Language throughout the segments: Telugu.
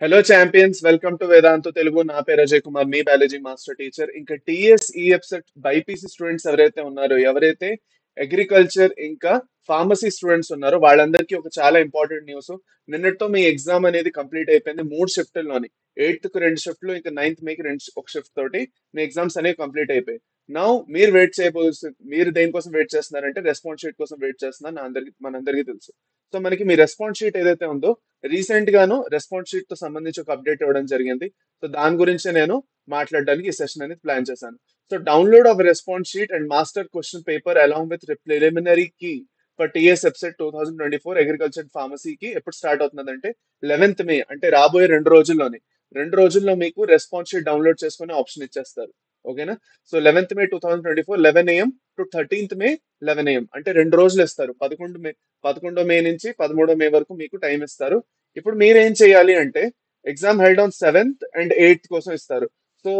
Hello champions, welcome to Vedantu Telugu. నా పేరు అజయ్ కుమార్, మీ బయాలజీ మాస్టర్ టీచర్. ఇంకా టీఎస్ ఈఎఫ్సెట్ బైపీసీ స్టూడెంట్స్ ఎవరైతే ఉన్నారో, ఎవరైతే అగ్రికల్చర్ ఇంకా ఫార్మసీ స్టూడెంట్స్ ఉన్నారో వాళ్ళందరికీ ఒక చాలా ఇంపార్టెంట్ న్యూస్. నిన్నటితో మీ ఎగ్జామ్ అనేది కంప్లీట్ అయిపోయింది. 3 షిఫ్ట్లోని 8th కు 2 షిఫ్ట్లు, ఇంకా 9th మేకి ఒక షిఫ్ట్ తోటి మీ ఎగ్జామ్స్ అనేవి కంప్లీట్ అయిపోయాయి. నౌ మీరు వెయిట్ చేయబోతు మీరు దేనికోసం వెయిట్ చేస్తున్నారంటే రెస్పాన్స్ షీట్ కోసం వెయిట్ చేస్తున్నారు. మనందరికీ తెలుసు. సో మనకి మీ రెస్పాన్స్ షీట్ ఏదైతే ఉందో, రీసెంట్ గాను రెస్పాన్స్ షీట్ తో సంబంధించి ఒక అప్డేట్ ఇవ్వడం జరిగింది. సో దాని గురించి నేను మాట్లాడడానికి ఈ సెషన్ అనేది ప్లాన్ చేశాను. So download of response sheet and master question paper along with preliminary key for TS EAPCET 2024 agriculture ఫార్మసీకి ఎప్పుడు స్టార్ట్ అవుతుందంటే 11th మే, అంటే రాబోయే 2 రోజుల్లో మీకు రెస్పాన్స్ షీట్ డౌన్లోడ్ చేసుకునే ఆప్షన్ ఇచ్చేస్తారు. ఓకేనా? So 11th May 2024 11 AM to 13th May 11 AM, అంటే 2 రోజులు ఇస్తారు. 11 మే నుంచి 13 మే వరకు మీకు టైం ఇస్తారు. ఇప్పుడు మీరేం చేయాలి అంటే, exam held on 7th and 8th కోసం ఇస్తారు. So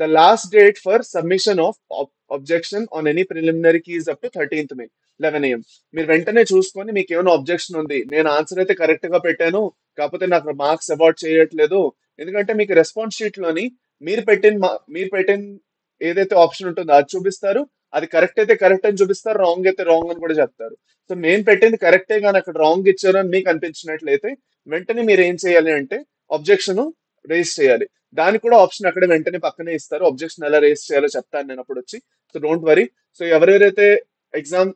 the last date for submission of objection on any preliminary keys up to 13th May 11 AM. మీరు వెంటనే చూసుకొని మీకు ఏమైనా అబ్జెక్షన్ ఉంది, నేను ఆన్సర్ అయితే కరెక్ట్ గా పెట్టాను, కాకపోతే నాకు మార్క్స్ అవార్డ్ చేయట్లేదు, ఎందుకంటే మీకు రెస్పాన్స్ షీట్ లోని మీరు పెట్టిన ఏదైతే ఆప్షన్ ఉంటుందో అది చూపిస్తారు. అది కరెక్ట్ అయితే కరెక్ట్ అని చూపిస్తారు, రాంగ్ అయితే రాంగ్ అని కూడా చెప్తారు. సో నేను పెట్టింది కరెక్టే కానీ అక్కడ రాంగ్ ఇచ్చారు అని మీకు అనిపించినట్లయితే వెంటనే మీరు ఏం చేయాలి అంటే అబ్జెక్షన్ రేస్ చేయాలి. దానికి కూడా ఆప్షన్ అక్కడ వెంటనే పక్కనే ఇస్తారు. అబ్జెక్షన్ ఎలా రేస్ చేయాలో చెప్తాను నేను అప్పుడు వచ్చి. So don't worry. సో ఎవరెవరైతే ఎగ్జామ్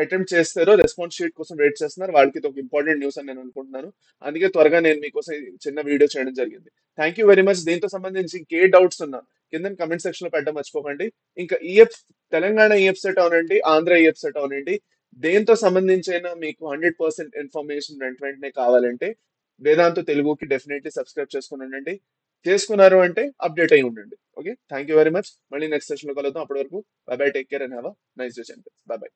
అటెంప్ట్ చేస్తారో, రెస్పాన్స్ షీట్ కోసం వెయిట్ చేస్తున్నారు, వాళ్ళకి ఇది ఒక ఇంపార్టెంట్ న్యూస్ అని నేను అనుకుంటున్నాను. అందుకే త్వరగా నేను మీకోసం ఈ చిన్న వీడియో చేయడం జరిగింది. Thank you very much. దీంతో సంబంధించి ఇంకే డౌట్స్ ఉన్నా కింద కమెంట్ సెక్షన్ లో పెట్టడం మర్చిపోకండి. ఇంకా తెలంగాణ ఈఎఫ్ సెట్ అవనండి, ఆంధ్ర ఈఎఫ్ సెట్ అవనండి, దేంతో సంబంధించిన మీకు 100% ఇన్ఫర్మేషన్ వెంటనే కావాలంటే వేదాంతు తెలుగుకి డెఫినెట్లీ సబ్స్క్రైబ్ చేసుకుని ఉండండి. చేసుకున్నారు అంటే అప్డేట్ అయి ఉండండి. Okay, thank you very much. మళ్ళీ నెక్స్ట్ సెషన్ లో కలుద్దాం. అప్పటి వరకు by by, take care and have a nice day. By by.